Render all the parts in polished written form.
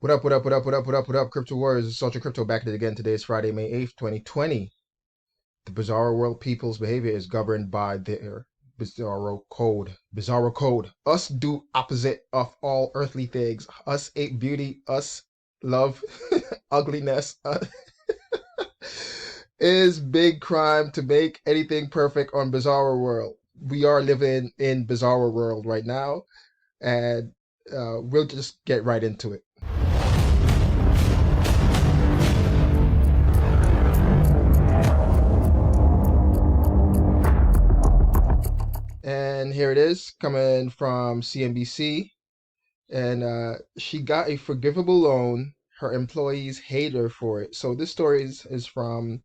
What up, what up, what up, what up, what up, what up, Crypto Warriors? It's Ultra Crypto back at it again. Today is Friday, May 8th, 2020. The Bizarro World people's behavior is governed by their Bizarro code. Bizarro code. Us do opposite of all earthly things. Us hate beauty. Us love ugliness. Is big crime to make anything perfect on Bizarro World. We are living in Bizarro World right now, and we'll just get right into it. And here it is coming from CNBC. And she got a forgivable loan. Her employees hate her for it. So this story is from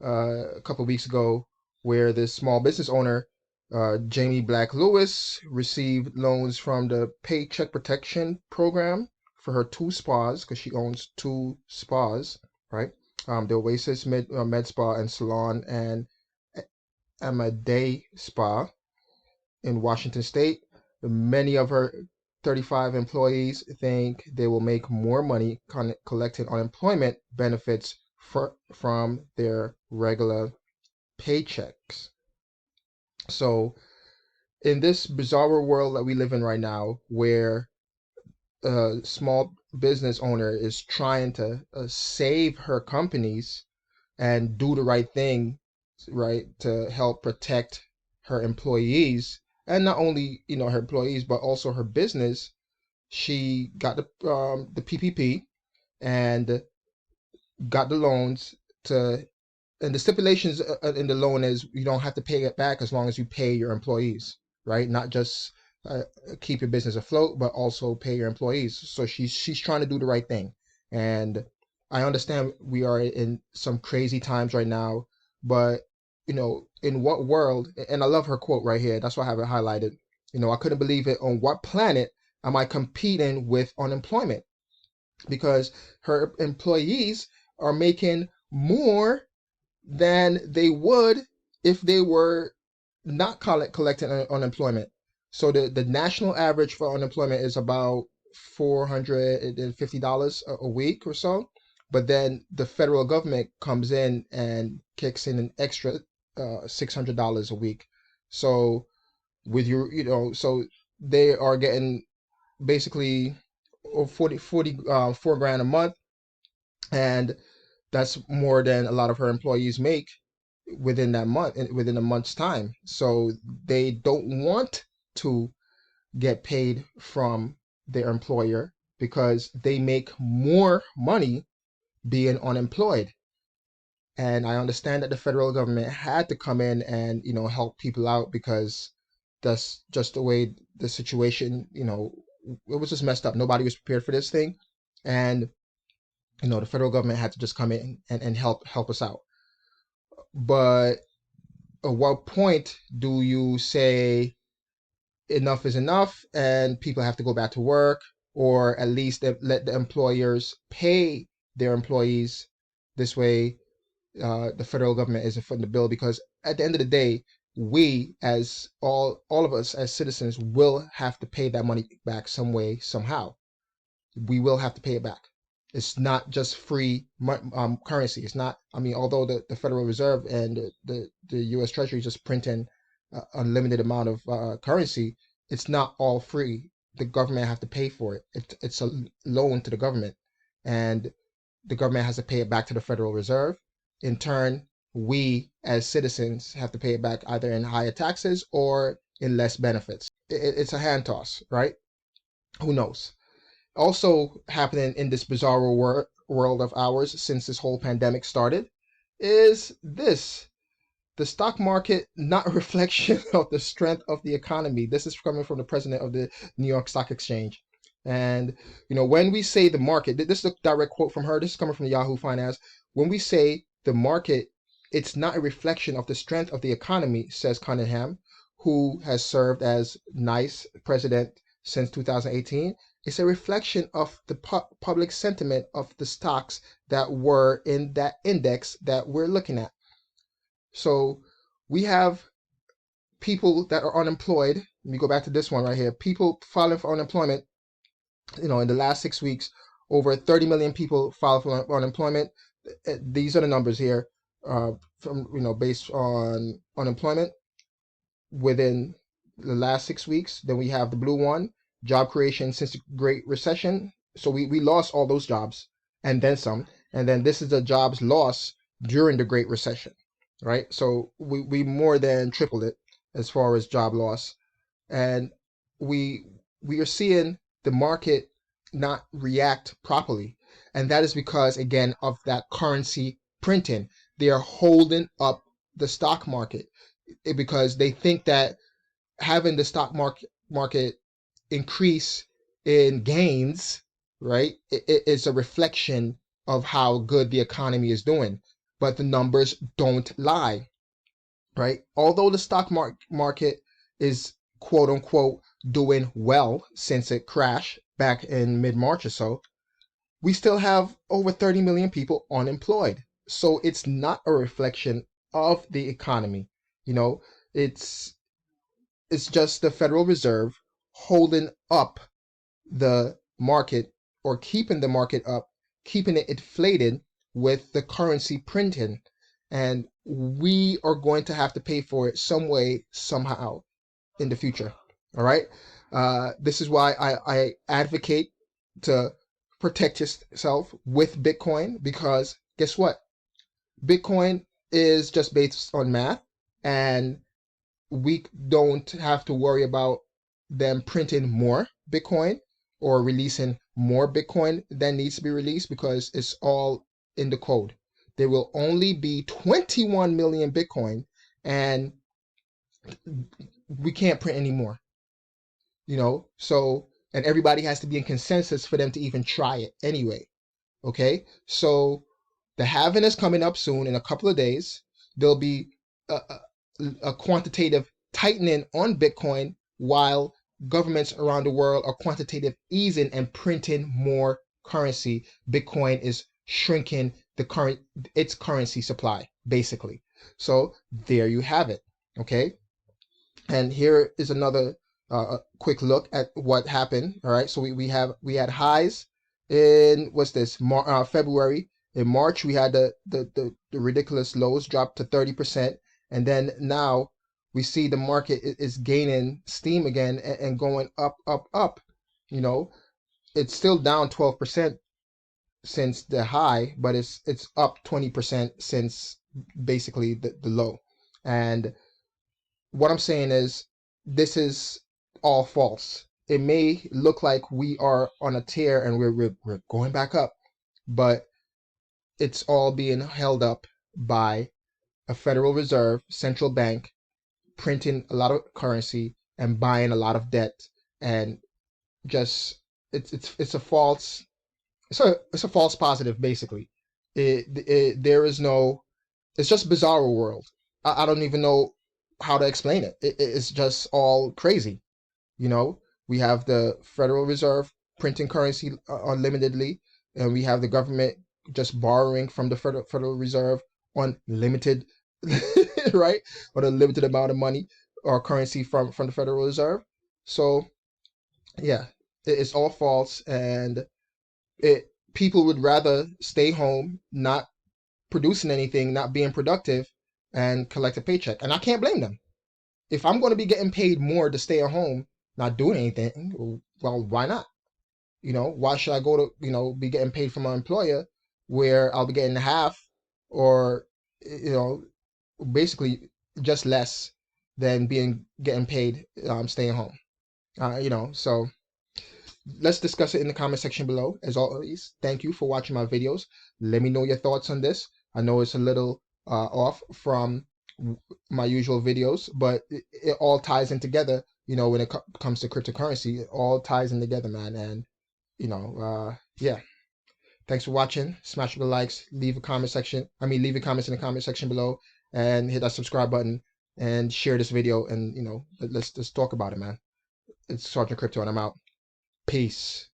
a couple of weeks ago, where this small business owner, Jamie Black Lewis, received loans from the Paycheck Protection Program for her two spas, because she owns two spas, right? The Oasis Med Spa and Salon, and Amaday Spa in Washington State. Many of her 35 employees think they will make more money collecting unemployment benefits from their regular paychecks. So, in this bizarre world that we live in right now, where a small business owner is trying to save her companies and do the right thing, right, to help protect her employees, and not only her employees but also her business. She got the PPP and got the loans to, and the stipulations in the loan is you don't have to pay it back as long as you pay your employees, right? Not just keep your business afloat, but also pay your employees. So she's trying to do the right thing, and I understand we are in some crazy times right now, but in what world? And I love her quote right here. That's why I have it highlighted. I couldn't believe it. On what planet am I competing with unemployment? Because her employees are making more than they would if they were not collecting unemployment. So the national average for unemployment is about $450 a week or so. But then the federal government comes in and kicks in an extra $600 a week. So with so they are getting basically 4 grand a month, and that's more than a lot of her employees make within a month's time. So they don't want to get paid from their employer because they make more money being unemployed. And I understand that the federal government had to come in and help people out, because that's just the way the situation, it was just messed up. Nobody was prepared for this thing, and the federal government had to just come in and help us out. But at what point do you say enough is enough and people have to go back to work, or at least let the employers pay their employees? This way, the federal government isn't footing the bill, because at the end of the day, we, as all of us as citizens, will have to pay that money back some way, somehow. We will have to pay it back. It's not just free currency. It's not. I mean, although the Federal Reserve and the U.S. Treasury is just printing unlimited amount of currency, it's not all free. The government have to pay for it. It's a loan to the government, and the government has to pay it back to the Federal Reserve. In turn, we as citizens have to pay it back either in higher taxes or in less benefits. It's a hand toss, right? Who knows? Also happening in this bizarre world of ours since this whole pandemic started is this: the stock market not a reflection of the strength of the economy. This is coming from the president of the New York Stock Exchange. And when we say the market, this is a direct quote from her. This is coming from Yahoo Finance. When we say the market, it's not a reflection of the strength of the economy, says Cunningham, who has served as NICE president since 2018. It's a reflection of the public sentiment of the stocks that were in that index that we're looking at. So we have people that are unemployed. Let me go back to this one right here. People filing for unemployment, in the last 6 weeks over 30 million people filed for unemployment. These are the numbers here, from based on unemployment within the last 6 weeks. Then we have the blue one, job creation since the Great Recession. So we lost all those jobs and then some. And then this is the jobs lost during the Great Recession, right? So we more than tripled it as far as job loss. And we are seeing the market not react properly. And that is because, again, of that currency printing. They are holding up the stock market because they think that having the stock market increase in gains, right, it's a reflection of how good the economy is doing. But the numbers don't lie, right? Although the stock market is quote unquote doing well since it crashed back in mid-March or so, we still have over 30 million people unemployed. So it's not a reflection of the economy. It's just the Federal Reserve holding up the market, or keeping the market up, keeping it inflated with the currency printing. And we are going to have to pay for it some way, somehow in the future. All right. This is why I advocate to protect yourself with Bitcoin, because guess what? Bitcoin is just based on math, and we don't have to worry about them printing more Bitcoin or releasing more Bitcoin than needs to be released, because it's all in the code. There will only be 21 million Bitcoin, and we can't print anymore. So, and everybody has to be in consensus for them to even try it anyway. Okay, so the halving is coming up soon in a couple of days. There'll be a quantitative tightening on Bitcoin, while governments around the world are quantitative easing and printing more currency. Bitcoin is shrinking its currency supply, basically. So there you have it. Okay, and here is another quick look at what happened. All right, so we had highs in February. In March, we had the ridiculous lows drop to 30%, and then now we see the market is gaining steam again and going up, up, up. It's still down 12% since the high, but it's up 20% since basically the low. And what I'm saying is, this is all false. It may look like we are on a tear and we're going back up, but it's all being held up by a Federal Reserve central bank printing a lot of currency and buying a lot of debt. And just it's a false positive, basically. There is no, it's just Bizarro World. I don't even know how to explain it. It's just all crazy. We have the Federal Reserve printing currency unlimitedly, and we have the government just borrowing from the Federal Reserve unlimited, right? Or a limited amount of money or currency from the Federal Reserve. So yeah, it's all false, and people would rather stay home, not producing anything, not being productive, and collect a paycheck. And I can't blame them. If I'm going to be getting paid more to stay at home, not doing anything, well, why not? Why should I go to, be getting paid from my employer where I'll be getting half, or, basically just less than getting paid staying home. So let's discuss it in the comment section below. As always, thank you for watching my videos. Let me know your thoughts on this. I know it's a little off from my usual videos, but it all ties in together. When it comes to cryptocurrency, it all ties in together, man. And yeah. Thanks for watching. Smash the likes. Leave your comments in the comment section below, and hit that subscribe button and share this video. And let's talk about it, man. It's Sergeant Crypto, and I'm out. Peace.